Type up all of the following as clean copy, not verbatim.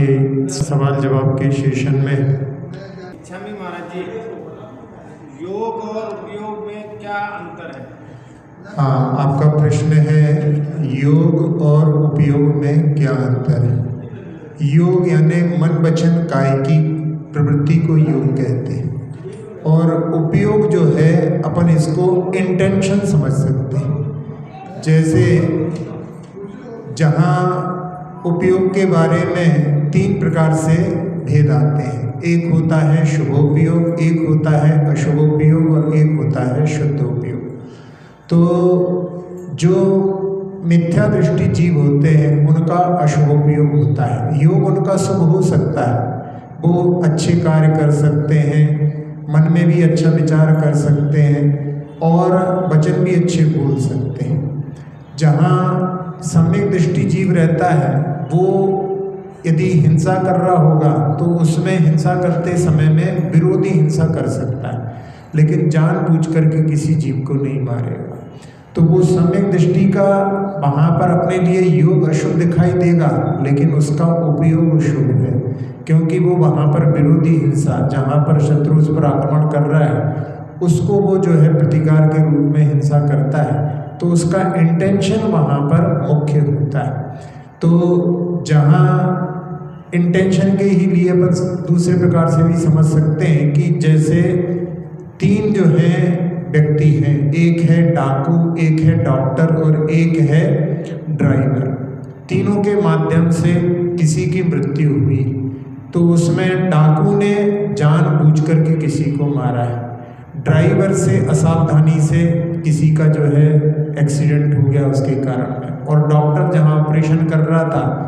के सवाल जवाब के सेशन में। स्वामी महाराज जी, योग और उपयोग में क्या अंतर है? हाँ, आपका प्रश्न है योग और उपयोग में क्या अंतर है। योग यानी मन वचन काय की प्रवृत्ति को योग कहते हैं, और उपयोग जो है अपन इसको इंटेंशन समझ सकते हैं। जैसे जहाँ उपयोग के बारे में 3 प्रकार से भेद आते हैं। एक होता है शुभोपयोग, एक होता है अशुभोपयोग और एक होता है शुद्धोपयोग। तो जो मिथ्या दृष्टि जीव होते हैं उनका अशुभोपयोग होता है। योग उनका शुभ हो सकता है, वो अच्छे कार्य कर सकते हैं, मन में भी अच्छा विचार कर सकते हैं और वचन भी अच्छे बोल सकते हैं। जहाँ सम्यक दृष्टि जीव रहता है वो यदि हिंसा कर रहा होगा तो उसमें हिंसा करते समय में विरोधी हिंसा कर सकता है, लेकिन जानबूझ करके किसी जीव को नहीं मारेगा। तो वो सम्यक दृष्टि का वहाँ पर अपने लिए योग अशुभ दिखाई देगा, लेकिन उसका उपयोग शुभ है, क्योंकि वो वहाँ पर विरोधी हिंसा, जहाँ पर शत्रु उस पर आक्रमण कर रहा है उसको वो जो है प्रतिकार के रूप में हिंसा करता है, तो उसका इंटेंशन वहाँ पर मुख्य होता है। तो जहाँ इंटेंशन के ही लिए अपन दूसरे प्रकार से भी समझ सकते हैं कि जैसे 3 जो हैं व्यक्ति हैं, एक है डाकू, एक है डॉक्टर और एक है ड्राइवर। तीनों के माध्यम से किसी की मृत्यु हुई, तो उसमें डाकू ने जानबूझ करके किसी को मारा है, ड्राइवर से असावधानी से किसी का जो है एक्सीडेंट हो गया उसके कारण में, और डॉक्टर जहाँ ऑपरेशन कर रहा था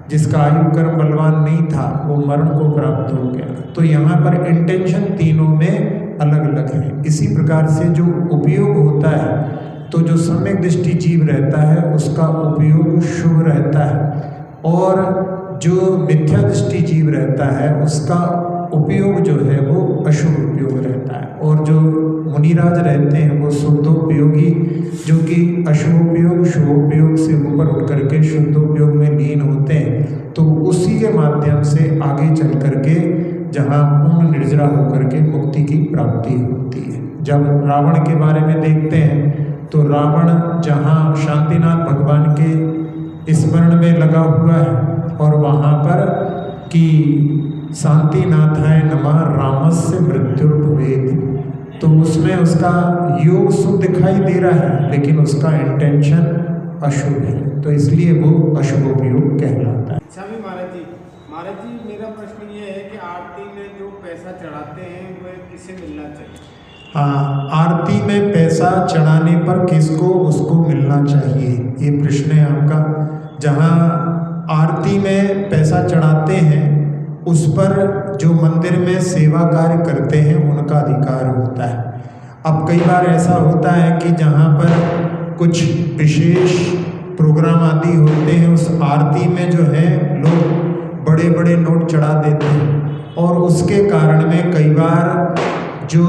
जिसका आयु कर्म बलवान नहीं था वो मरण को प्राप्त हो गया। तो यहाँ पर इंटेंशन तीनों में अलग अलग है। इसी प्रकार से जो उपयोग होता है, तो जो सम्यक दृष्टि जीव रहता है उसका उपयोग शुभ रहता है, और जो मिथ्या दृष्टि जीव रहता है उसका उपयोग जो है वो अशुभ उपयोग रहता है। और जो मुनिराज रहते हैं वो शुद्धोपयोगी, जो कि अशुभोपयोग शुभोपयोग से ऊपर उठ करके शुद्धोपयोग में लीन होते हैं, तो उसी के माध्यम से आगे चल करके जहाँ पूर्ण निर्जरा होकर के मुक्ति की प्राप्ति होती है। जब रावण के बारे में देखते हैं तो रावण जहाँ शांतिनाथ भगवान के स्मरण में लगा हुआ है और वहाँ पर कि शांतिनाथाय नमः रामस्य मृत्युर्भवेत्, तो उसमें उसका योग शुभ दिखाई दे रहा है, लेकिन उसका इंटेंशन अशुभ है, तो इसलिए वो अशुभोपयोग कहलाता है। स्वामी महाराज जी, मेरा प्रश्न ये है कि आरती में जो पैसा चढ़ाते हैं वह किसे मिलना चाहिए? हाँ, आरती में पैसा चढ़ाने पर किसको उसको मिलना चाहिए, ये प्रश्न है आपका। जहाँ आरती में पैसा चढ़ाते हैं उस पर जो मंदिर में सेवा कार्य करते हैं उनका अधिकार होता है। अब कई बार ऐसा होता है कि जहाँ पर कुछ विशेष प्रोग्राम आदि होते हैं, उस आरती में जो है लोग बड़े बड़े नोट चढ़ा देते हैं, और उसके कारण में कई बार जो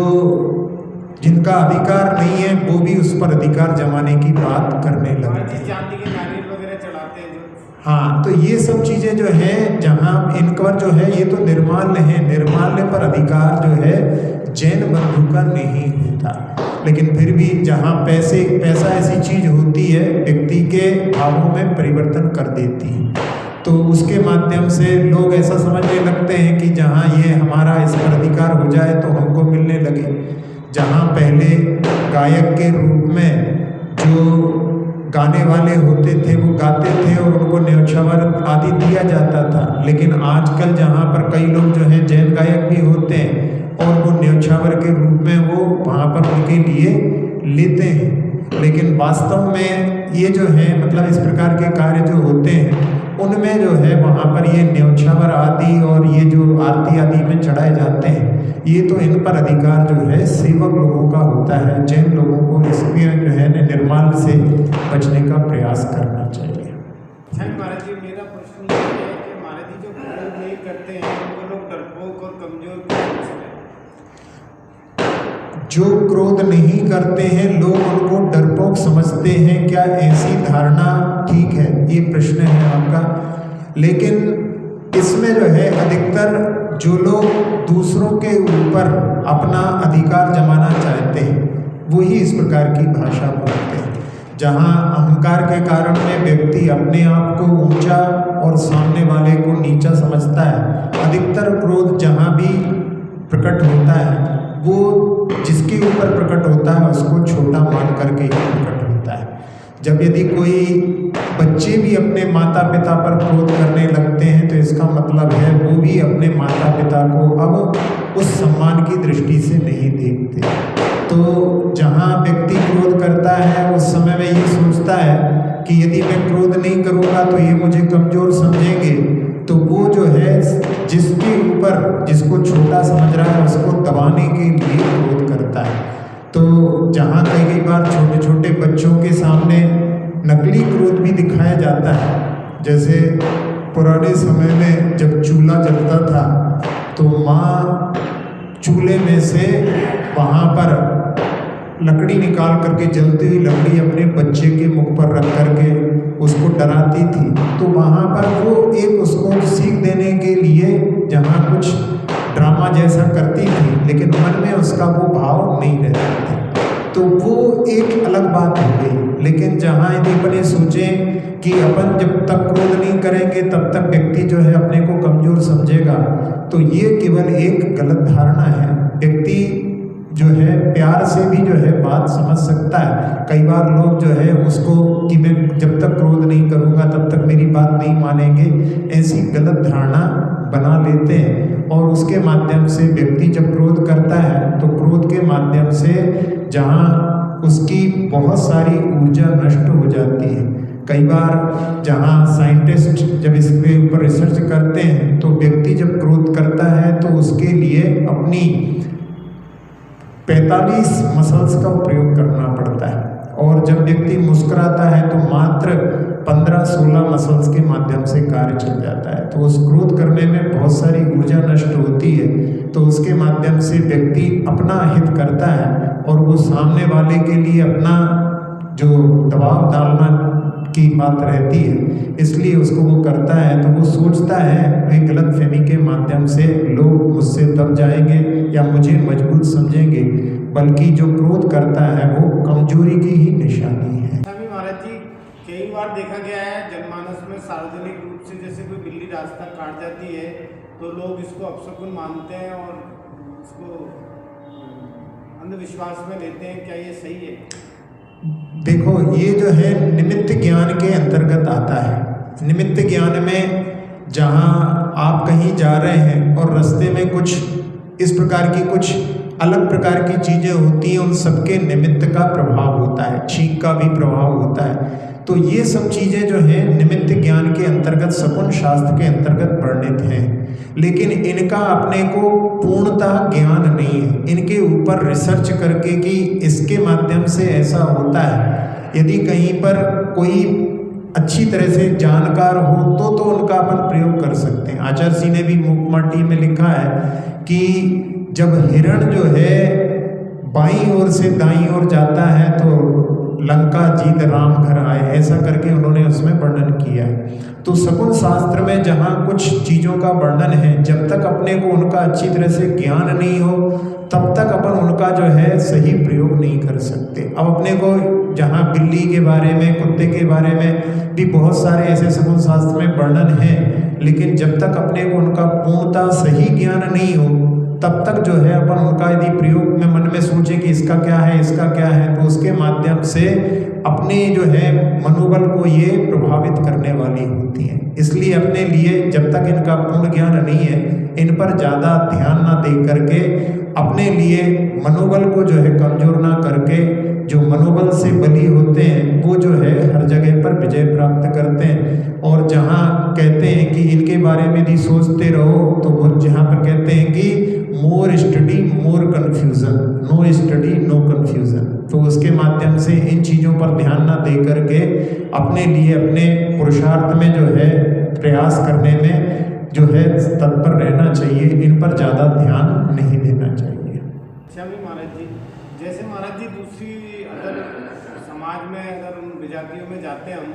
जिनका अधिकार नहीं है वो भी उस पर अधिकार जमाने की बात करने लगते हैं। चांदी के नारियल वगैरह चढ़ाते हैं जो। हाँ, तो ये सब चीज़ें जो हैं जहाँ इन पर जो है ये तो निर्माल्य है, निर्माल्य पर अधिकार जो है जैन बंधु का नहीं होता। लेकिन फिर भी जहाँ पैसा ऐसी चीज़ होती है व्यक्ति के भावों में परिवर्तन कर देती है, तो उसके माध्यम से लोग ऐसा समझने लगते हैं कि जहाँ ये हमारा इस पर अधिकार हो जाए तो हमको मिलने लगे। जहाँ पहले गायक के रूप में जो गाने वाले होते थे वो गाते थे और उनको न्यौछावर आदि दिया जाता था, लेकिन आजकल जहाँ पर कई लोग जो हैं जैन गायक भी होते हैं और वो न्यौछावर के रूप में वो वहाँ पर उनके लिए लेते हैं। लेकिन वास्तव में ये जो है मतलब इस प्रकार के कार्य जो होते हैं उनमें जो है वहाँ पर ये न्यौछावर आदि और ये जो आरती आदि में चढ़ाए जाते हैं, ये तो इन पर अधिकार जो है सेवक लोगों का होता है। जैन लोगों को इसमें जो है निर्माल्य से बचने का प्रयास करना चाहिए। महाराज जी, मेरा प्रश्न ये है कि महाराज जी जो क्रोध नहीं करते हैं वो लोग डरपोक और कमजोर क्यों हैं? जो क्रोध नहीं करते हैं लोग उनको डरपोक समझते हैं, क्या ऐसी धारणा ठीक है? ये प्रश्न है आपका। लेकिन इसमें में जो है अधिकतर जो लोग दूसरों के ऊपर अपना अधिकार जमाना चाहते हैं वही इस प्रकार की भाषा बोलते हैं। जहाँ अहंकार के कारण में व्यक्ति अपने आप को ऊंचा और सामने वाले को नीचा समझता है, अधिकतर क्रोध जहाँ भी प्रकट होता है वो जिसके ऊपर प्रकट होता है उसको छोटा मान करके ही प्रकट होता है। जब यदि कोई बच्चे भी अपने माता पिता पर क्रोध करने लगते हैं तो इसका मतलब है वो भी अपने माता पिता को अब उस सम्मान की दृष्टि से नहीं देखते। तो जहाँ व्यक्ति क्रोध करता है उस समय में ये सोचता है कि यदि मैं क्रोध नहीं करूँगा तो ये मुझे कमज़ोर समझेंगे, तो वो जो है जिसके ऊपर जिसको छोटा समझ रहा है उसको दबाने के लिए क्रोध करता है। तो जहाँ कई बार छोटे छोटे बच्चों के सामने नकली क्रोध भी दिखाया जाता है, जैसे पुराने समय में जब चूल्हा जलता था तो माँ चूल्हे में से वहाँ पर लकड़ी निकाल करके जलती हुई लकड़ी अपने बच्चे के मुख पर रख करके उसको डराती थी। तो वहाँ पर वो एक उसको सीख देने के लिए जहाँ कुछ ड्रामा जैसा करती थी लेकिन मन में उसका वो भाव नहीं रहता था, तो वो एक अलग बात हो गई। लेकिन जहाँ यदि अपने सोचें कि अपन जब तक क्रोध नहीं करेंगे तब तक व्यक्ति जो है अपने को कमज़ोर समझेगा, तो ये केवल एक गलत धारणा है। व्यक्ति जो है प्यार से भी जो है बात समझ सकता है। कई बार लोग जो है उसको कि मैं जब तक क्रोध नहीं करूँगा तब तक मेरी बात नहीं मानेंगे, ऐसी गलत धारणा बना लेते हैं और उसके माध्यम से व्यक्ति जब क्रोध करता है तो क्रोध के माध्यम से जहाँ उसकी बहुत सारी ऊर्जा नष्ट हो जाती है। कई बार जहाँ साइंटिस्ट जब इसके ऊपर रिसर्च करते हैं तो व्यक्ति जब क्रोध करता है तो उसके लिए अपनी 45 मसल्स का प्रयोग करना पड़ता है और जब व्यक्ति मुस्कुराता है तो मात्र 15-16 मसल्स के माध्यम से कार्य चल जाता है। तो उस क्रोध करने में बहुत सारी ऊर्जा नष्ट होती है, तो उसके माध्यम से व्यक्ति अपना हित करता है और वो सामने वाले के लिए अपना जो दबाव डालना की बात रहती है इसलिए उसको वो करता है। तो वो सोचता है एक गलतफहमी के माध्यम से लोग मुझसे दब जाएंगे या मुझे मजबूत समझेंगे, बल्कि जो क्रोध करता है वो कमजोरी की ही निशानी है। अभी महाराज जी कई बार देखा गया है जनमानस में सार्वजनिक रूप से जैसे कोई बिल्ली रास्ता काट जाती है तो लोग इसको अपशकुन मानते हैं और इसको अंधविश्वास में लेते हैं, क्या ये सही है? देखो ये जो है निमित्त ज्ञान के अंतर्गत आता है। निमित्त ज्ञान में जहाँ आप कहीं जा रहे हैं और रास्ते में कुछ इस प्रकार की कुछ अलग प्रकार की चीज़ें होती हैं, उन सबके निमित्त का प्रभाव होता है, छींक का भी प्रभाव होता है। तो ये सब चीज़ें जो हैं निमित्त ज्ञान के अंतर्गत शकुन शास्त्र के अंतर्गत वर्णित हैं, लेकिन इनका अपने को पूर्णतः ज्ञान नहीं है। इनके ऊपर रिसर्च करके कि इसके माध्यम से ऐसा होता है, यदि कहीं पर कोई अच्छी तरह से जानकार हो तो उनका अपन प्रयोग कर सकते हैं। आचार्य जी ने भी मुखमाटी में लिखा है कि जब हिरण जो है बाईं ओर से दाईं ओर जाता है तो लंका जीत राम घर आए, ऐसा करके उन्होंने उसमें वर्णन किया है। तो शकुन शास्त्र में जहाँ कुछ चीज़ों का वर्णन है, जब तक अपने को उनका अच्छी तरह से ज्ञान नहीं हो तब तक अपन उनका जो है सही प्रयोग नहीं कर सकते। अब अपने को जहाँ बिल्ली के बारे में, कुत्ते के बारे में भी बहुत सारे ऐसे शकुन शास्त्र में वर्णन है, लेकिन जब तक अपने को उनका पूर्णतः सही ज्ञान नहीं हो तब तक जो है अपन उनका यदि प्रयोग में मन में सोचें कि इसका क्या है, इसका क्या है, तो उसके माध्यम से अपने जो है मनोबल को ये प्रभावित करने वाली होती हैं। इसलिए अपने लिए जब तक इनका पूर्ण ज्ञान नहीं है, इन पर ज़्यादा ध्यान ना दे करके अपने लिए मनोबल को जो है कमजोर ना करके, जो मनोबल से बली होते हैं वो जो है हर जगह पर विजय प्राप्त करते हैं। और जहाँ कहते हैं कि इनके बारे में यदि सोचते रहो तो वो जहाँ पर कहते हैं कि more study more confusion, no study no confusion, तो उसके माध्यम से इन चीज़ों पर ध्यान ना दे करके अपने लिए अपने पुरुषार्थ में जो है प्रयास करने में जो है तत्पर रहना चाहिए। इन पर ज़्यादा ध्यान नहीं देना चाहिए। अच्छा भी महाराज जी, जैसे महाराज जी दूसरी अगर समाज में अगर उन विजातियों में जाते हैं हम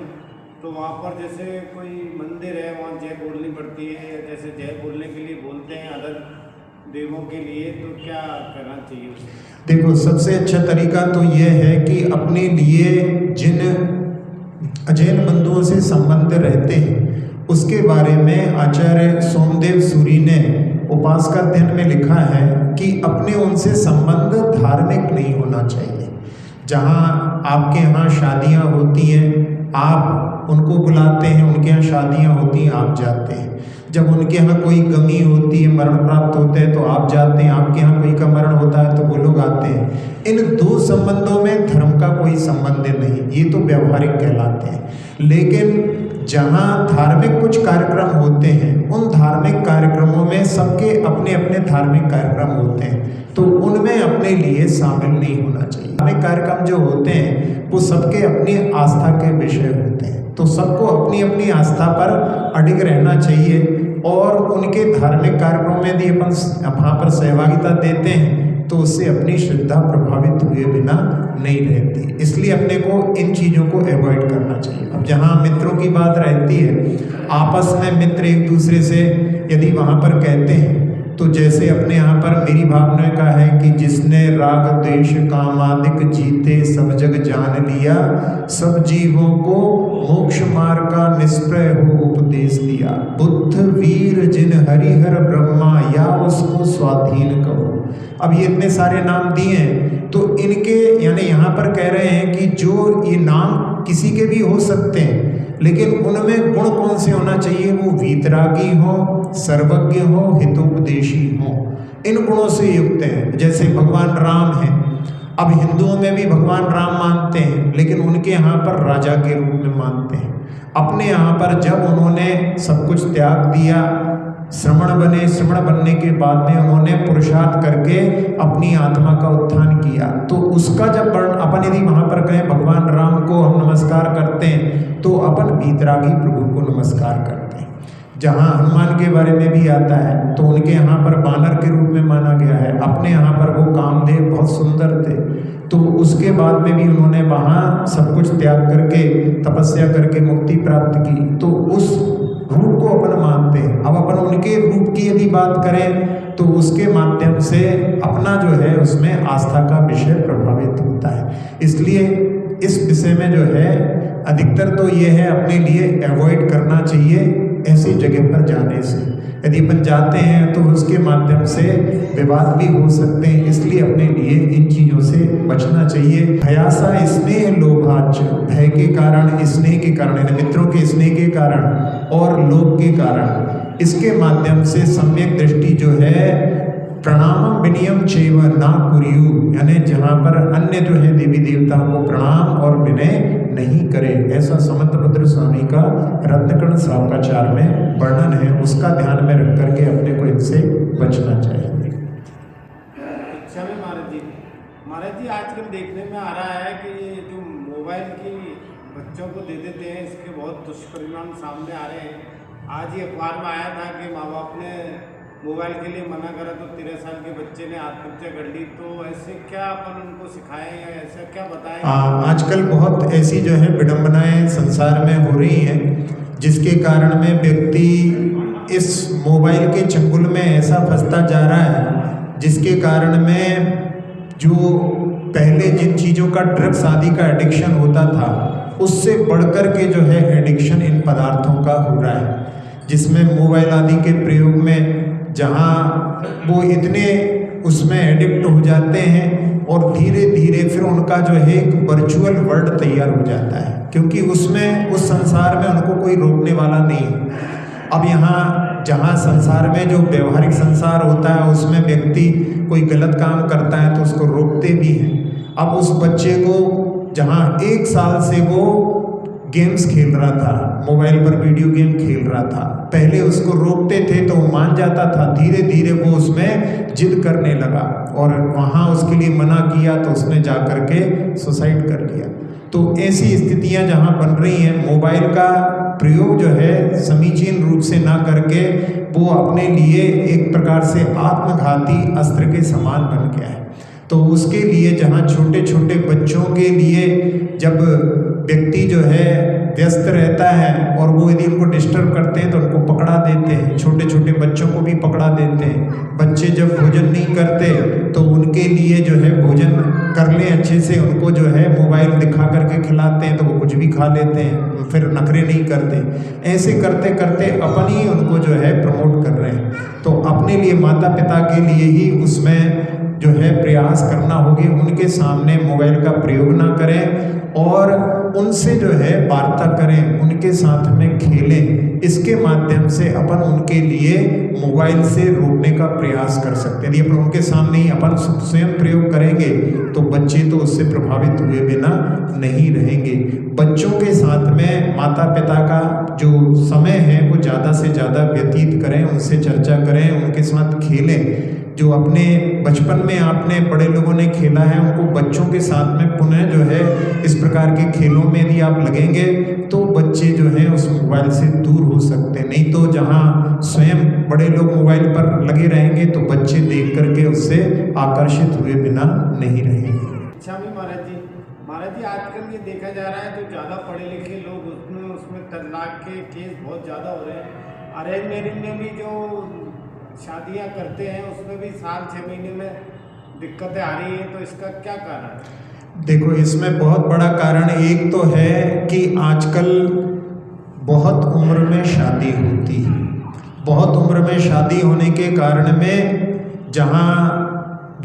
तो वहाँ पर जैसे कोई मंदिर है, वहाँ जय बोलनी पड़ती है, जैसे जय बोलने के लिए बोलते हैं अदर देवों के लिए, तो क्या करना चाहिए? देखो, सबसे अच्छा तरीका तो यह है कि अपने लिए जिन अजैन बंधुओं से संबंध रहते हैं उसके बारे में आचार्य सोमदेव सूरी ने उपासकाध्ययन में लिखा है कि अपने उनसे संबंध धार्मिक नहीं होना चाहिए। जहाँ आपके यहाँ शादियाँ होती हैं आप उनको बुलाते हैं, उनके यहाँ शादियाँ होती हैं आप जाते हैं। जब उनके यहाँ कोई गमी होती है, मरण प्राप्त होते हैं तो आप जाते हैं, आपके यहाँ कोई का मरण होता है तो वो लोग आते हैं। इन दो संबंधों में धर्म का कोई संबंध नहीं, ये तो व्यवहारिक कहलाते हैं। लेकिन जहाँ धार्मिक कुछ कार्यक्रम होते हैं उन धार्मिक कार्यक्रमों में सबके अपने अपने धार्मिक कार्यक्रम होते हैं, तो उनमें अपने लिए शामिल नहीं होना चाहिए। धार्मिक कार्यक्रम जो होते हैं वो सबके अपनी आस्था के विषय होते हैं, तो सबको अपनी अपनी आस्था पर अडिग रहना चाहिए। और उनके धार्मिक कार्यक्रमों में यदि अपन वहाँ पर सहभागिता देते हैं तो उससे अपनी श्रद्धा प्रभावित हुए बिना नहीं रहती। इसलिए अपने को इन चीज़ों को अवॉइड करना चाहिए। अब जहाँ मित्रों की बात रहती है, आपस में मित्र एक दूसरे से यदि वहाँ पर कहते हैं तो जैसे अपने यहाँ पर मेरी भावना का है कि जिसने राग द्वेष कामादिक जीते सब जग जान लिया, सब जीवों को मोक्ष मार्ग का निष्प्रय हो उपदेश दिया। बुद्ध वीर जिन हरिहर ब्रह्मा या उसको स्वाधीन कहो। अब ये इतने सारे नाम दिए हैं, तो इनके यानी यहाँ पर कह रहे हैं कि जो ये नाम किसी के भी हो सकते हैं, लेकिन उनमें गुण कौन से होना चाहिए? वो वीतरागी हो, सर्वज्ञ हो, हितोपदेशी हो, इन गुणों से युक्त हैं। जैसे भगवान राम हैं, अब हिंदुओं में भी भगवान राम मानते हैं, लेकिन उनके यहाँ पर राजा के रूप में मानते हैं। अपने यहाँ पर जब उन्होंने सब कुछ त्याग दिया, श्रमण बने, श्रमण बनने के बाद में उन्होंने पुरुषार्थ करके अपनी आत्मा का उत्थान किया, तो उसका जब अपन यदि वहाँ पर कहें भगवान राम को हम नमस्कार करते हैं तो अपन वीतरागी प्रभु को नमस्कार करते हैं। जहाँ हनुमान के बारे में भी आता है तो उनके यहाँ पर बानर के रूप में माना गया है। अपने यहाँ पर वो कामदेव बहुत सुंदर थे, तो उसके बाद में भी उन्होंने वहाँ सब कुछ त्याग करके तपस्या करके मुक्ति प्राप्त की, तो उस रूप को अपन मानते हैं। अब अपन उनके रूप की यदि बात करें तो उसके माध्यम से अपना जो है उसमें आस्था का विषय प्रभावित होता है। इसलिए इस विषय में जो है अधिकतर तो ये है अपने लिए अवॉइड करना चाहिए ऐसी जगह पर जाने से। यदि अपन जाते हैं तो उसके माध्यम से विवाद भी हो सकते हैं, इसलिए अपने लिए इन चीज़ों से बचना चाहिए। भयासा स्नेह लोभाच, भय के कारण, स्नेह के कारण यानी मित्रों के स्नेह के कारण और लोभ के कारण, इसके माध्यम से सम्यक दृष्टि जो है प्रणाम विनयम चैव ना कुर्यु, यानी जहाँ पर अन्य जो है देवी देवताओं को प्रणाम और विनय नहीं करे, ऐसा समंतभद्र स्वामी का रत्नकर्ण श्रावकाचार में वर्णन है। उसका ध्यान में रख करके अपने को इनसे बचना चाहिए। अच्छा में महाराज जी आजकल देखने में आ रहा है कि जो मोबाइल की बच्चों को दे देते हैं, इसके बहुत दुष्परिणाम सामने आ रहे हैं। आज ही अखबार में आया था कि माँ बाप ने मोबाइल के लिए मना करा तो 13 साल के बच्चे ने आत्महत्या कर ली। तो ऐसे क्या अपन उनको सिखाएं या ऐसा क्या बताएं? आजकल बहुत ऐसी जो है विडंबनाएं संसार में हो रही हैं, जिसके कारण में व्यक्ति इस मोबाइल के चंगुल में ऐसा फंसता जा रहा है, जिसके कारण में जो पहले जिन चीज़ों का ड्रग्स आदि का एडिक्शन होता था उससे बढ़कर के जो है एडिक्शन इन पदार्थों का हो रहा है, जिसमें मोबाइल आदि के प्रयोग में जहाँ वो इतने उसमें एडिक्ट हो जाते हैं और धीरे धीरे फिर उनका जो है एक वर्चुअल वर्ल्ड तैयार हो जाता है, क्योंकि उसमें उस संसार में उनको कोई रोकने वाला नहीं है। अब यहाँ जहाँ संसार में जो व्यवहारिक संसार होता है उसमें व्यक्ति कोई गलत काम करता है तो उसको रोकते भी हैं। अब उस बच्चे को जहाँ 1 साल से वो गेम्स खेल रहा था, मोबाइल पर वीडियो गेम खेल रहा था, पहले उसको रोकते थे तो वो मान जाता था, धीरे धीरे वो उसमें जिद करने लगा और वहाँ उसके लिए मना किया तो उसने जा कर के सुसाइड कर लिया। तो ऐसी स्थितियाँ जहाँ बन रही हैं, मोबाइल का प्रयोग जो है समीचीन रूप से ना करके वो अपने लिए एक प्रकार से आत्मघाती अस्त्र के समान बन गया है। तो उसके लिए जहाँ छोटे छोटे बच्चों के लिए जब व्यक्ति जो है व्यस्त रहता है और वो यदि उनको डिस्टर्ब करते हैं तो उनको पकड़ा देते हैं। छोटे छोटे बच्चों को भी पकड़ा देते हैं। बच्चे जब भोजन नहीं करते तो उनके लिए जो है भोजन कर लें अच्छे से, उनको जो है मोबाइल दिखा करके खिलाते हैं तो वो कुछ भी खा लेते हैं, फिर नखरे नहीं करते। ऐसे करते करते अपन ही उनको जो है प्रमोट कर रहे हैं। तो अपने लिए, माता पिता के लिए ही उसमें जो है प्रयास करना होगी। उनके सामने मोबाइल का प्रयोग ना करें और उनसे जो है वार्ता करें, उनके साथ में खेलें। इसके माध्यम से अपन उनके लिए मोबाइल से रोकने का प्रयास कर सकते हैं। यदि अपन उनके सामने ही अपन स्वयं प्रयोग करेंगे तो बच्चे तो उससे प्रभावित हुए बिना नहीं रहेंगे। बच्चों के साथ में माता पिता का जो समय है वो ज़्यादा से ज़्यादा व्यतीत करें, उनसे चर्चा करें, उनके साथ खेलें। जो अपने बचपन में आपने बड़े लोगों ने खेला है उनको बच्चों के साथ में पुनः जो है इस प्रकार के खेलों में यदि आप लगेंगे तो बच्चे जो हैं उस मोबाइल से दूर हो सकते हैं। नहीं तो जहां स्वयं बड़े लोग मोबाइल पर लगे रहेंगे तो बच्चे देख करके उससे आकर्षित हुए बिना नहीं रहेंगे। अच्छा भी महाराज जी आजकल ये देखा जा रहा है तो ज़्यादा पढ़े लिखे लोग उसमें तलाक के केस बहुत ज़्यादा हो रहे हैं। अरेंज मैरिज में भी जो शादियां करते हैं उसमें भी 7-6 महीने में दिक्कतें आ रही हैं, तो इसका क्या कारण है? देखो, इसमें बहुत बड़ा कारण एक तो है कि आजकल बहुत उम्र में शादी होती है। बहुत उम्र में शादी होने के कारण में जहाँ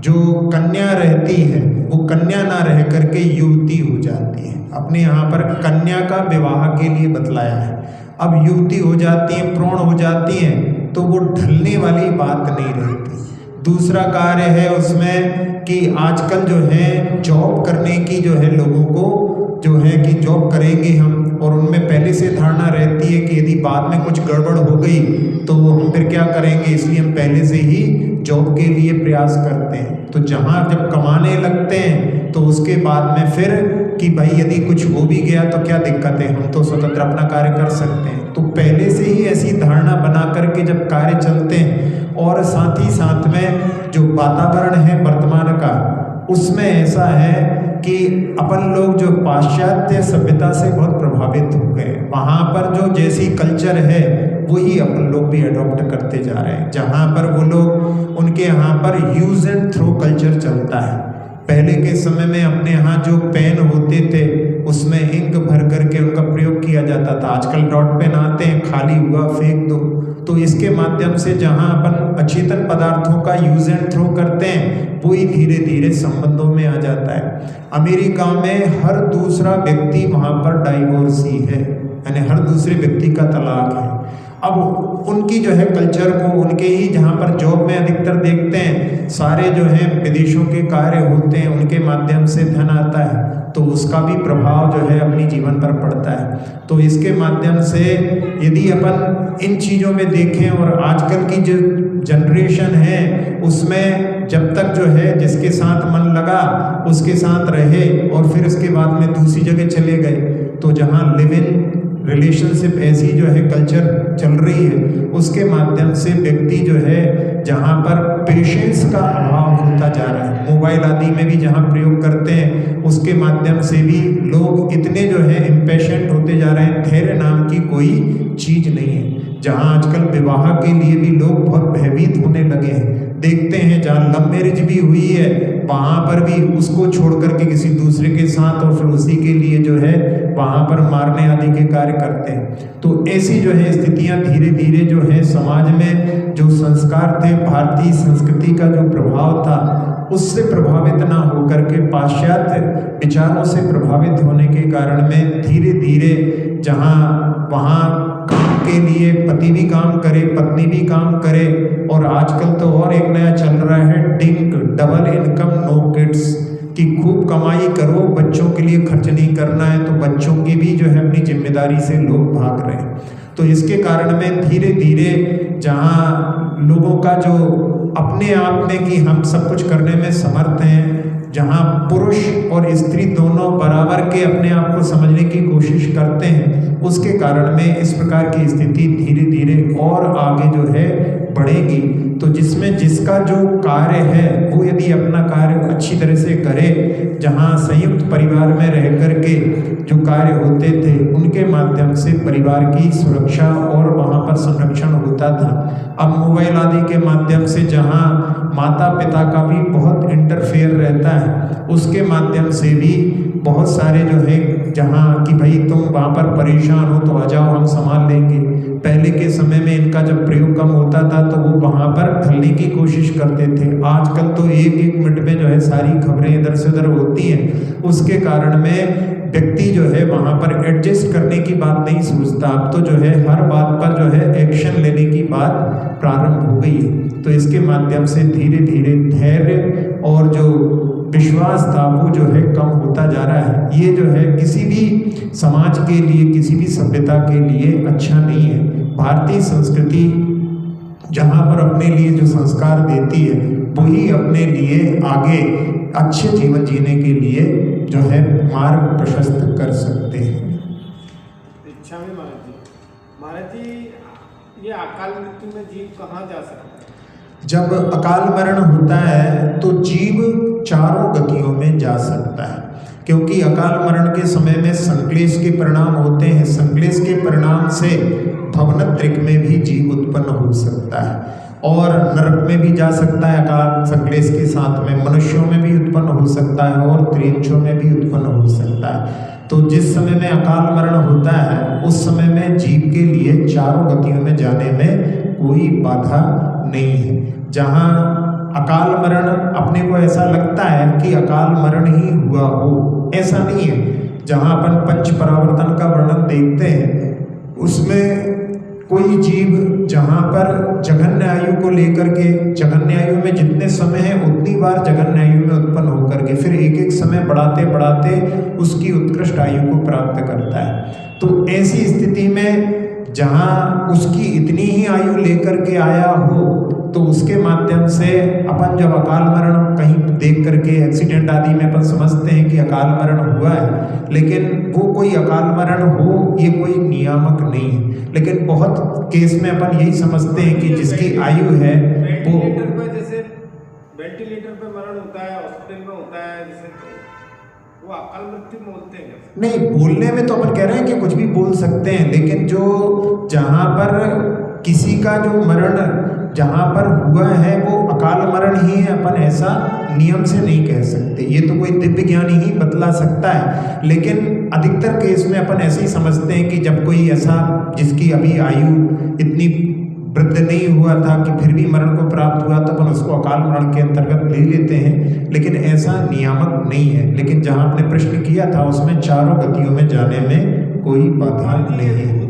जो कन्या रहती है वो कन्या ना रह करके युवती हो जाती है। अपने यहाँ पर कन्या का विवाह के लिए बतलाया है। अब युवती हो जाती हैं, प्रौढ़ हो जाती हैं तो वो ढलने वाली बात नहीं रहती। दूसरा कार्य है उसमें कि आजकल जो है जॉब करने की जो है लोगों को जो है कि जॉब करेंगे हम, और उनमें पहले से धारणा रहती है कि यदि बाद में कुछ गड़बड़ हो गई तो हम फिर क्या करेंगे, इसलिए हम पहले से ही जॉब के लिए प्रयास करते हैं। तो जहाँ जब कमाने लगते हैं तो उसके बाद में फिर कि भाई यदि कुछ हो भी गया तो क्या दिक्कत है, हम तो स्वतंत्र अपना कार्य कर सकते हैं। तो पहले से ही ऐसी धारणा बना करके जब कार्य चलते हैं, और साथ ही साथ में जो वातावरण है वर्तमान का उसमें ऐसा है कि अपन लोग जो पाश्चात्य सभ्यता से बहुत प्रभावित हो गए। वहाँ पर जो जैसी कल्चर है वही अपन लोग भी अडॉप्ट करते जा रहे हैं। जहाँ पर वो लोग, उनके यहाँ पर यूज एंड थ्रो कल्चर चलता है। पहले के समय में अपने यहाँ जो पेन होते थे उसमें इंक भर करके उनका प्रयोग किया जाता था। आजकल डॉट पेन आते हैं, खाली हुआ फेंक दो। तो इसके माध्यम से जहाँ अपन अचेतन पदार्थों का यूज एंड थ्रो करते हैं वही धीरे धीरे संबंधों में आ जाता है। अमेरिका में हर दूसरा व्यक्ति वहाँ पर डाइवोर्सी है, यानी हर दूसरे व्यक्ति का तलाक है। अब उनकी जो है कल्चर को, उनके ही जहाँ पर जॉब में अधिकतर देखते हैं सारे जो है विदेशों के कार्य होते हैं, उनके माध्यम से धन आता है तो उसका भी प्रभाव जो है अपनी जीवन पर पड़ता है। तो इसके माध्यम से यदि अपन इन चीज़ों में देखें, और आजकल की जो जनरेशन है उसमें जब तक जो है जिसके साथ मन लगा उसके साथ रहे और फिर उसके बाद में दूसरी जगह चले गए, तो जहाँ लिव इन रिलेशनशिप ऐसी जो है कल्चर चल रही है उसके माध्यम से व्यक्ति जो है जहाँ पर पेशेंस का अभाव होता जा रहा है। मोबाइल आदि में भी जहाँ प्रयोग करते हैं उसके माध्यम से भी लोग इतने जो है इम्पेशेंट होते जा रहे हैं। धैर्य नाम की कोई चीज़ नहीं है। जहाँ आजकल विवाह के लिए भी लोग बहुत भयभीत होने लगे हैं। देखते हैं जहाँ लव मैरिज भी हुई है वहाँ पर भी उसको छोड़ करके किसी दूसरे के साथ और फिर उसी के लिए जो है वहाँ पर मारने आदि के कार्य करते हैं। तो ऐसी जो है स्थितियाँ धीरे धीरे जो है समाज में जो संस्कार थे, भारतीय संस्कृति का जो प्रभाव था उससे प्रभावित ना होकर के पाश्चात्य विचारों से प्रभावित होने के कारण में धीरे धीरे जहाँ वहाँ काम के लिए पति भी काम करे, पत्नी भी काम करे, और आजकल तो और एक नया चल रहा है DINK, double income no kids, कि खूब कमाई करो, बच्चों के लिए खर्च नहीं करना है। तो बच्चों की भी जो है अपनी जिम्मेदारी से लोग भाग रहे हैं। तो इसके कारण में धीरे धीरे जहाँ लोगों का जो अपने आप में कि हम सब कुछ करने में समर्थ हैं, जहाँ पुरुष और स्त्री दोनों बराबर के अपने आप को समझने की कोशिश करते हैं, उसके कारण में इस प्रकार की स्थिति धीरे धीरे और आगे जो है बढ़ेगी। बनेगी तो जिसमें जिसका जो कार्य है वो यदि अपना कार्य अच्छी तरह से करे, जहाँ संयुक्त परिवार में रह कर के जो कार्य होते थे उनके माध्यम से परिवार की सुरक्षा और वहाँ पर संरक्षण होता था। अब मोबाइल आदि के माध्यम से जहाँ माता पिता का भी बहुत इंटरफेयर रहता है, उसके माध्यम से भी बहुत सारे जो है जहाँ कि भाई तुम वहाँ पर परेशान हो तो आ जाओ हम संभाल लेंगे। पहले के समय में इनका जब प्रयोग कम होता था तो वो वहाँ पर ढलने की कोशिश करते थे। आजकल तो एक एक मिनट में जो है सारी खबरें इधर से उधर होती हैं, उसके कारण में व्यक्ति जो है वहाँ पर एडजस्ट करने की बात नहीं सोचता। अब तो जो है हर बात पर जो है एक्शन लेने की बात प्रारंभ हो गई है। तो इसके माध्यम से धीरे धीरे धैर्य और जो विश्वास था वो जो है कम होता जा रहा है। ये जो है किसी भी समाज के लिए, किसी भी सभ्यता के लिए अच्छा नहीं है। भारतीय संस्कृति जहाँ पर अपने लिए जो संस्कार देती है वही अपने लिए आगे अच्छे जीवन जीने के लिए जो है मार्ग प्रशस्त कर सकते हैं। इच्छा में महाराज जी ये अकाल मृत्यु में जीव कहाँ जा सकता है? जब अकाल मरण होता है तो जीव चारों गतियों में जा सकता है, क्योंकि अकाल मरण के समय में संक्लेश के परिणाम होते हैं। संक्लेश के परिणाम से भवनत्रिक में भी जीव उत्पन्न हो सकता है और नरक में भी जा सकता है। अकाल संक्लेश के साथ में मनुष्यों में भी उत्पन्न हो सकता है और त्रियंचों में भी उत्पन्न हो सकता है। तो जिस समय में अकाल मरण होता है उस समय में जीव के लिए चारों गतियों में जाने में कोई बाधा नहीं है। जहाँ अकाल मरण अपने को ऐसा लगता है कि अकाल मरण ही हुआ हो, ऐसा नहीं है। जहाँ अपन पंच परावर्तन का वर्णन देखते हैं उसमें कोई जीव जहाँ पर जघन्य आयु को लेकर के, जघन्य आयु में जितने समय है उतनी बार जघन्य आयु में उत्पन्न होकर के फिर एक एक समय बढ़ाते बढ़ाते उसकी उत्कृष्ट आयु को प्राप्त करता है। तो ऐसी स्थिति में जहाँ उसकी इतनी ही आयु लेकर के आया हो तो उसके माध्यम से अपन जब अकाल मरण कहीं देख करके एक्सीडेंट आदि में अपन समझते हैं कि अकाल मरण हुआ है, लेकिन वो कोई अकाल मरण हो ये कोई नियामक नहीं है। लेकिन बहुत केस में अपन यही समझते हैं कि जिसकी आयु है वो जैसे वेंटिलेटर पे मरण होता है, हॉस्पिटल में होता है, जैसे वो अकाल मृत्यु बोलते हैं। नहीं, बोलने में तो अपन कह रहे हैं कि कुछ भी बोल सकते हैं, लेकिन जो जहाँ पर किसी का जो मरण जहाँ पर हुआ है वो अकाल मरण ही है, अपन ऐसा नियम से नहीं कह सकते। ये तो कोई दिव्य ज्ञानी ही बतला सकता है। लेकिन अधिकतर केस में अपन ऐसे ही समझते हैं कि जब कोई ऐसा जिसकी अभी आयु इतनी वृद्ध नहीं हुआ था कि फिर भी मरण को प्राप्त हुआ तो अपन उसको अकाल मरण के अंतर्गत ले लेते हैं, लेकिन ऐसा नियामक नहीं है। लेकिन जहाँ आपने प्रश्न किया था उसमें चारों गतियों में जाने में कोई बाधा नहीं है।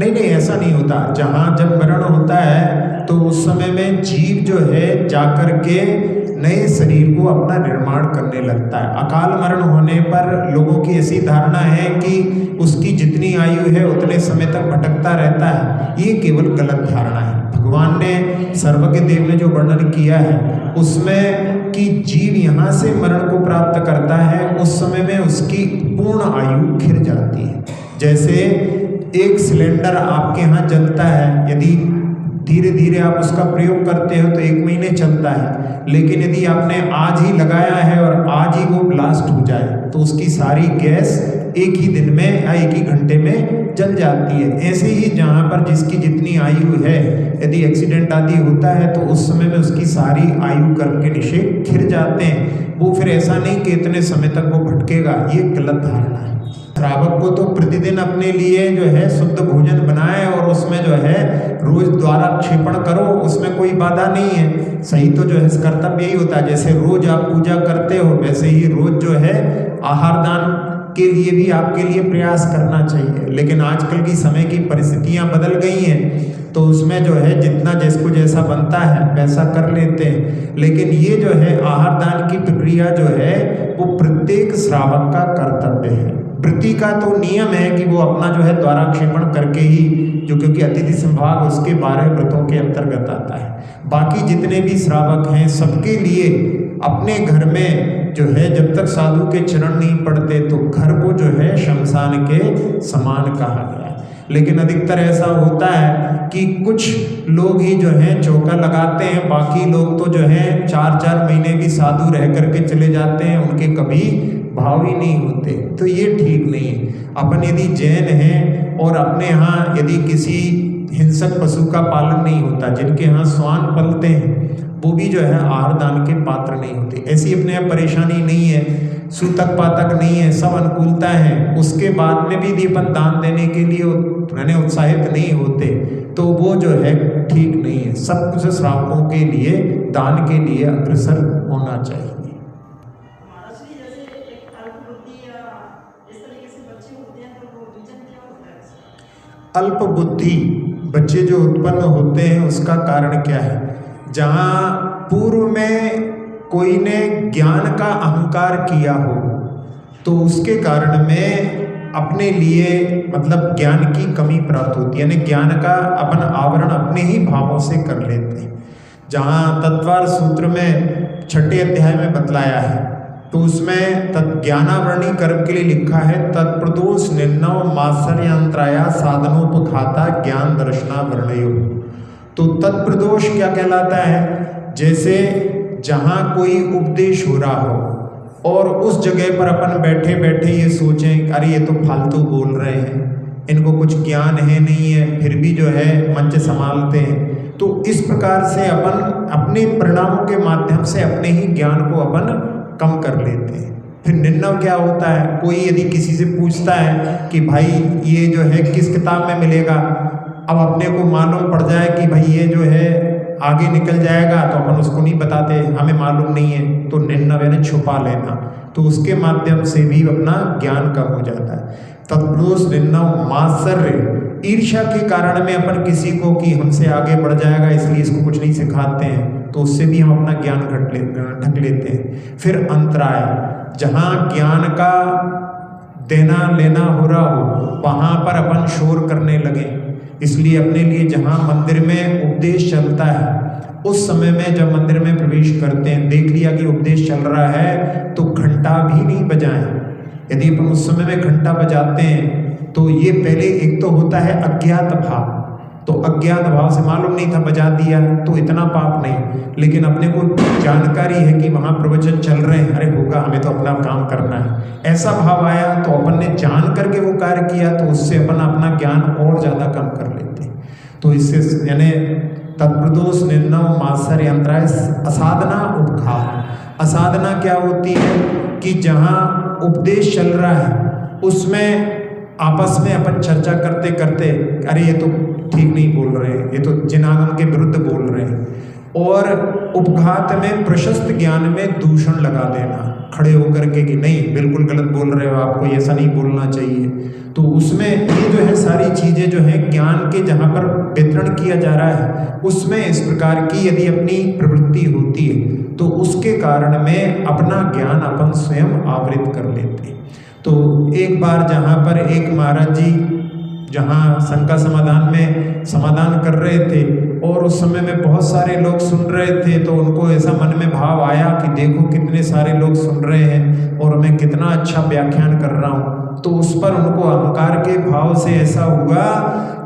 नहीं, ऐसा नहीं होता। जहाँ जब मरण होता है तो उस समय में जीव जो है जाकर के नए शरीर को अपना निर्माण करने लगता है। अकाल मरण होने पर लोगों की ऐसी धारणा है कि उसकी जितनी आयु है उतने समय तक भटकता रहता है। ये केवल गलत धारणा है। भगवान ने सर्वज्ञ देव ने जो वर्णन किया है उसमें कि जीव यहाँ से मरण को प्राप्त करता है उस समय में उसकी पूर्ण आयु खिर जाती है। जैसे एक सिलेंडर आपके यहाँ जलता है, यदि धीरे धीरे आप उसका प्रयोग करते हो तो 1 महीने चलता है, लेकिन यदि आपने आज ही लगाया है और आज ही वो ब्लास्ट हो जाए तो उसकी सारी गैस एक ही दिन में या एक ही घंटे में जल जाती है। ऐसे ही जहाँ पर जिसकी जितनी आयु है यदि एक्सीडेंट आदि होता है तो उस समय में उसकी सारी आयु कर्म के निषेध खिर जाते हैं। वो फिर ऐसा नहीं कि इतने समय तक वो भटकेगा, ये गलत धारणा है। श्रावक को तो प्रतिदिन अपने लिए जो है शुद्ध भोजन बनाए और उसमें जो है रोज द्वारा क्षेपण करो, उसमें कोई बाधा नहीं है। सही तो जो है कर्तव्य यही होता है। जैसे रोज आप पूजा करते हो वैसे ही रोज जो है आहार दान के लिए भी आपके लिए प्रयास करना चाहिए। लेकिन आजकल की समय की परिस्थितियां बदल गई हैं तो उसमें जो है जितना जिसको जैसा बनता है वैसा कर लेते हैं। लेकिन ये जो है आहार दान की प्रक्रिया जो है वो प्रत्येक श्रावक का कर्तव्य है। वृत्ति का तो नियम है कि वो अपना जो है द्वाराक्षेपण करके ही, जो क्योंकि अतिथि संभाग उसके 12 व्रतों के अंतर्गत आता है। बाकी जितने भी श्रावक हैं सबके लिए अपने घर में जो है जब तक साधु के चरण नहीं पड़ते तो घर को जो है शमशान के समान कहा गया है। लेकिन अधिकतर ऐसा होता है कि कुछ लोग ही जो हैं चौका लगाते हैं, बाकी लोग तो जो है 4-4 महीने भी साधु रह करके चले जाते हैं, उनके कभी भाव ही नहीं होते। तो ये ठीक नहीं है। अपन यदि जैन हैं और अपने यहाँ यदि किसी हिंसक पशु का पालन नहीं होता, जिनके यहाँ श्वान पलते हैं, वो भी जो है आहार दान के पात्र नहीं होते। ऐसी अपने यहाँ परेशानी नहीं है, सूतक पातक नहीं है, सब अनुकूलता है, उसके बाद में भी यदि अपन दान देने के लिए उत्साहित नहीं होते तो वो जो है ठीक नहीं है। सब कुछ श्रावकों के लिए दान के लिए अग्रसर होना चाहिए। अल्प बुद्धि बच्चे जो उत्पन्न होते हैं उसका कारण क्या है? जहाँ पूर्व में कोई ने ज्ञान का अहंकार किया हो तो उसके कारण में अपने लिए मतलब ज्ञान की कमी प्राप्त होती है, यानी ज्ञान का अपन आवरण अपने ही भावों से कर लेते हैं। जहाँ तत्वार सूत्र में 6ठे अध्याय में बतलाया है तो उसमें ज्ञानावरणी कर्म के लिए लिखा है तत्प्रदोष निर्णव मात्सर्यांतराया साधनोपघाता ज्ञान दर्शना वर्णयो। तो तत्प्रदोष क्या कहलाता है? जैसे जहाँ कोई उपदेश हो रहा हो और उस जगह पर अपन बैठे बैठे ये सोचें अरे ये तो फालतू बोल रहे हैं, इनको कुछ ज्ञान है नहीं है, फिर भी जो है मंच संभालते हैं। तो इस प्रकार से अपन अपने परिणामों के माध्यम से अपने ही ज्ञान को अपन कम कर लेते हैं। फिर निर्णय क्या होता है? कोई यदि किसी से पूछता है कि भाई ये जो है किस किताब में मिलेगा, अब अपने को मालूम पड़ जाए कि भाई ये जो है आगे निकल जाएगा तो अपन उसको नहीं बताते, हमें मालूम नहीं है, तो निर्णय यानी छुपा लेना, तो उसके माध्यम से भी अपना ज्ञान कम हो जाता है। तत्पुरुष निर्णय मात्सर्य ईर्ष्या के कारण में अपन किसी को कि हमसे आगे बढ़ जाएगा इसलिए इसको कुछ नहीं सिखाते हैं, तो उससे भी हम अपना ज्ञान ढक लेते हैं। फिर अंतराय, जहाँ ज्ञान का देना लेना हो रहा हो वहाँ पर अपन शोर करने लगे, इसलिए अपने लिए जहाँ मंदिर में उपदेश चलता है उस समय में जब मंदिर में प्रवेश करते हैं देख लिया कि उपदेश चल रहा है तो घंटा भी नहीं बजाएं। यदि अपन उस समय में घंटा बजाते हैं तो ये पहले एक तो होता है अज्ञात भाव, तो अज्ञात भाव से मालूम नहीं था बजा दिया तो इतना पाप नहीं, लेकिन अपने को जानकारी है कि वहाँ प्रवचन चल रहे हैं, अरे होगा हमें तो अपना काम करना है, ऐसा भाव आया तो अपन ने जान करके वो कार्य किया तो उससे अपन अपना ज्ञान और ज़्यादा कम कर लेते हैं। तो इससे यानी तत्प्रदोष निर्णय मात्सर्य अंतराय असाधना उपघात। असाधना क्या होती है कि जहाँ उपदेश चल रहा है उसमें आपस में अपन चर्चा करते करते अरे ये तो ठीक नहीं बोल रहे हैं, ये तो जिनागम के विरुद्ध बोल रहे हैं, और उपघात में प्रशस्त ज्ञान में दूषण लगा देना खड़े होकर के कि नहीं बिल्कुल गलत बोल रहे हो, आपको ऐसा नहीं बोलना चाहिए। तो उसमें ये जो है सारी चीज़ें जो है ज्ञान के जहाँ पर वितरण किया जा रहा है उसमें इस प्रकार की यदि अपनी प्रवृत्ति होती है तो उसके कारण में अपना ज्ञान अपन स्वयं आवृत कर लेते हैं। तो एक बार जहाँ पर एक महाराज जी जहाँ शंका समाधान में समाधान कर रहे थे और उस समय में बहुत सारे लोग सुन रहे थे, तो उनको ऐसा मन में भाव आया कि देखो कितने सारे लोग सुन रहे हैं और मैं कितना अच्छा व्याख्यान कर रहा हूँ। तो उस पर उनको अहंकार के भाव से ऐसा हुआ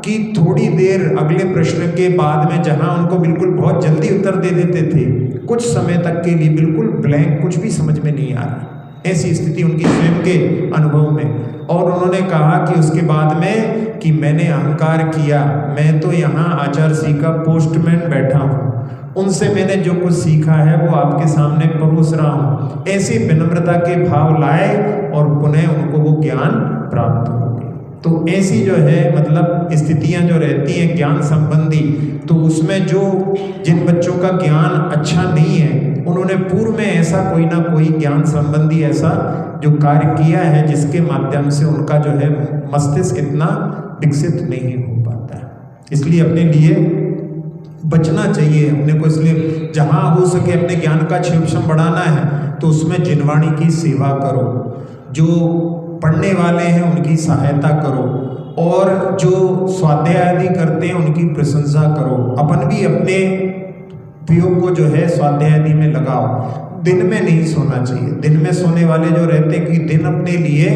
कि थोड़ी देर अगले प्रश्न के बाद में जहाँ उनको बिल्कुल बहुत जल्दी उत्तर दे देते थे, कुछ समय तक के लिए बिल्कुल ब्लैंक, कुछ भी समझ में नहीं आ रहा, ऐसी स्थिति उनकी स्वयं के अनुभव में। और उन्होंने कहा कि उसके बाद में कि मैंने अहंकार किया, मैं तो यहाँ आचार्य जी का पोस्टमैन बैठा हूँ, उनसे मैंने जो कुछ सीखा है वो आपके सामने परोस रहा हूँ। ऐसी विनम्रता के भाव लाए और पुनः उनको वो ज्ञान प्राप्त हो गया। तो ऐसी जो है मतलब स्थितियाँ जो रहती हैं ज्ञान संबंधी, तो उसमें जो जिन बच्चों का ज्ञान अच्छा नहीं है उन्होंने पूर्व में ऐसा कोई ना कोई ज्ञान संबंधी ऐसा जो कार्य किया है जिसके माध्यम से उनका जो है मस्तिष्क इतना विकसित नहीं हो पाता है। इसलिए अपने लिए बचना चाहिए अपने को, इसलिए जहाँ हो सके अपने ज्ञान का क्षेत्रफल बढ़ाना है तो उसमें जिनवाणी की सेवा करो, जो पढ़ने वाले हैं उनकी सहायता करो, और जो स्वाध्याय आदि करते हैं उनकी प्रशंसा करो। अपन भी अपने उपयोग को जो है स्वाध्याय आदि में लगाओ। दिन में नहीं सोना चाहिए, दिन में सोने वाले जो रहते हैं कि दिन अपने लिए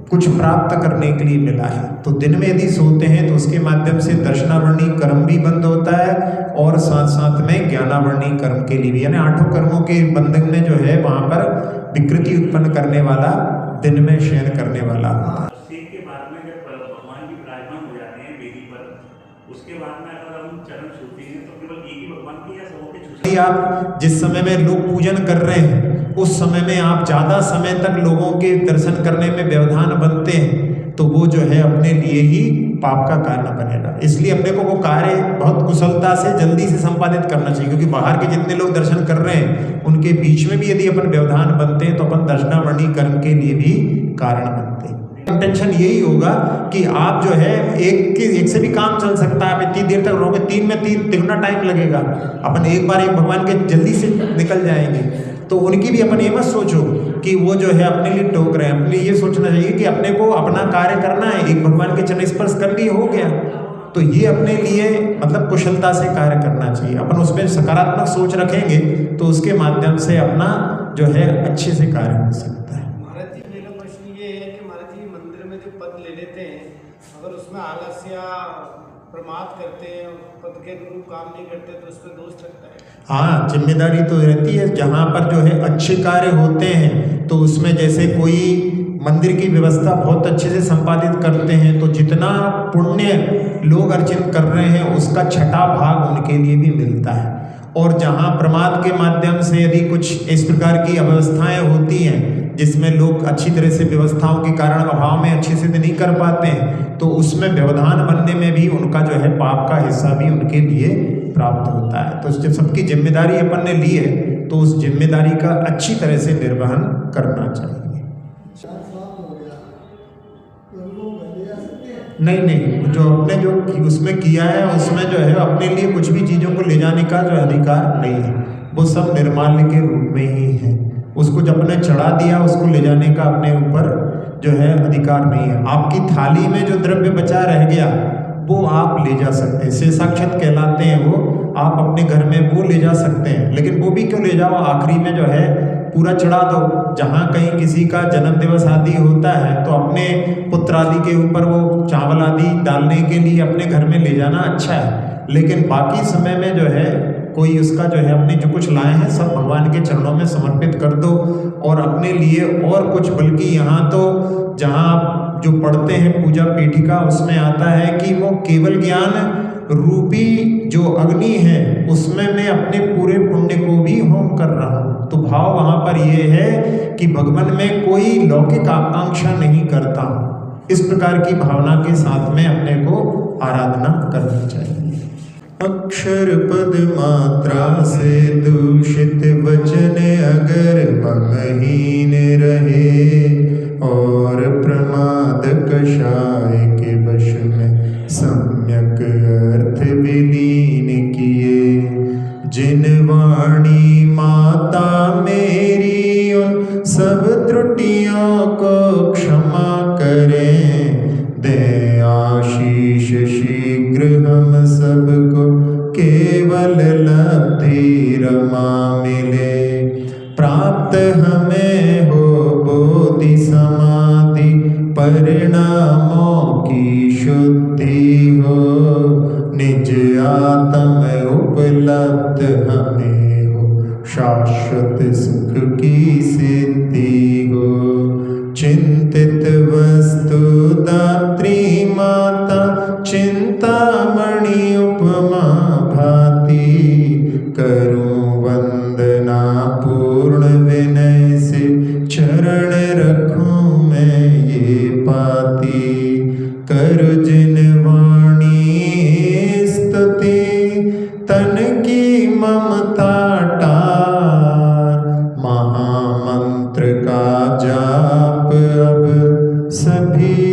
कुछ प्राप्त करने के लिए मिला है। तो दिन में यदि सोते हैं तो उसके माध्यम से दर्शनावर्णी कर्म भी बंद होता है और साथ साथ में ज्ञानावर्णी कर्म के लिए भी, यानी 8 कर्मों के बंधन में जो है वहाँ पर विकृति उत्पन्न करने वाला, दिन में शयन करने वाला। सीख के बाद में जब भगवान जी विराजमान हो जाते हैं वेदी पर, उसके बाद में अगर हम चरण छूते हैं तो केवल एक ही भगवान की या सबों के छू? आप जिस समय में लोग पूजन कर रहे हैं उस समय में आप ज़्यादा समय तक लोगों के दर्शन करने में व्यवधान बनते हैं तो वो जो है अपने लिए ही पाप का कारण बनेगा। इसलिए अपने को वो कार्य बहुत कुशलता से जल्दी से संपादित करना चाहिए, क्योंकि बाहर के जितने लोग दर्शन कर रहे हैं उनके बीच में भी यदि अपन व्यवधान बनते हैं तो अपन दर्शनावर्णी कर्म के लिए भी कारण बनते हैं। इंटेंशन यही होगा कि आप जो है एक से भी काम चल सकता है। आप इतनी देर तक रहोगे, 3 में 3 तिगुना टाइम लगेगा। अपन एक बार एक भगवान के जल्दी से निकल जाएंगे, तो उनकी भी अपन ये मत सोचो कि वो जो है अपने लिए टोक रहे हैं। अपने ये सोचना चाहिए कि अपने को अपना कार्य करना है, एक भगवान के चरण स्पर्श कर लिए हो गया, तो ये अपने लिए मतलब कुशलता से कार्य करना चाहिए। अपन उसमें सकारात्मक सोच रखेंगे तो उसके माध्यम से अपना जो है अच्छे से कार्य हो सकता है। महाराज जी, मेरा प्रश्न ये है कि महाराज जी मंदिर में जो पद ले लेते हैं, अगर उसमें आलस्य या प्रमाद करते हैं, पद के अनुरूप काम नहीं करते तो उसमें दोष लगता है? हाँ, जिम्मेदारी तो रहती है। जहाँ पर जो है अच्छे कार्य होते हैं तो उसमें जैसे कोई मंदिर की व्यवस्था बहुत अच्छे से संपादित करते हैं तो जितना पुण्य लोग अर्जित कर रहे हैं उसका 6ठा भाग उनके लिए भी मिलता है। और जहाँ प्रमाद के माध्यम से यदि कुछ इस प्रकार की अव्यवस्थाएं होती हैं जिसमें लोग अच्छी तरह से व्यवस्थाओं के कारण अभाव में अच्छे से नहीं कर पाते हैं तो उसमें व्यवधान बनने में भी उनका जो है पाप का हिस्सा भी उनके लिए प्राप्त होता है। तो जब सबकी जिम्मेदारी अपन ने ली है तो उस जिम्मेदारी का अच्छी तरह से निर्वहन करना चाहिए। नहीं, जो अपने जो उसमें किया है उसमें जो है अपने लिए कुछ भी चीज़ों को ले जाने का जो अधिकार नहीं है, वो सब निर्माल्य के रूप में ही है। उसको जब अपने चढ़ा दिया उसको ले जाने का अपने ऊपर जो है अधिकार नहीं है। आपकी थाली में जो द्रव्य बचा रह गया वो आप ले जा सकते हैं, शेषाक्षत कहलाते हैं वो, आप अपने घर में वो ले जा सकते हैं। लेकिन वो भी क्यों ले जाओ, आखिरी में जो है पूरा चढ़ा दो। जहाँ कहीं किसी का जन्म दिवस आदि होता है तो अपने पुत्र आदि के ऊपर वो चावल आदि डालने के लिए अपने घर में ले जाना अच्छा है, लेकिन बाकी समय में जो है कोई उसका जो है अपने जो कुछ लाए हैं सब भगवान के चरणों में समर्पित कर दो। और अपने लिए और कुछ, बल्कि यहाँ तो जहाँ आप जो पढ़ते हैं पूजा पीठिका उसमें आता है कि वो केवल ज्ञान रूपी जो अग्नि है उसमें मैं अपने पूरे पुण्य को भी होम कर रहा हूँ। तो भाव वहाँ पर ये है कि भगवान में कोई लौकिक आकांक्षा नहीं करता हूँ। इस प्रकार की भावना के साथ में अपने को आराधना करनी चाहिए। अक्षर पद मात्रा से दूषित वचन अगर ममहीन रहे और प्रमाद कषाय के वश में सम्यक अर्थ विलीन किए, जिन वाणी माता मेरी उन सब त्रुटियों को क्षमा करें, दे आशीष शीघ्र हम सबको केवल लब्धि रमा मिले, प्राप्त हमें हो बोधि समाधि परिणामों की शुद्धि हो, निज आत्म उपलब्ध हमें हो शाश्वत सुख की सिद्धि हो। चिंतित वस्तु दात्री माता चिंतामणि उपमा भाती, करूं वंदना पूर्ण विनय से चरण रखूं मैं ये पाती, कर जिन वाणी स्तुति तन की ममता टार, महामंत्र का जाप अब सभी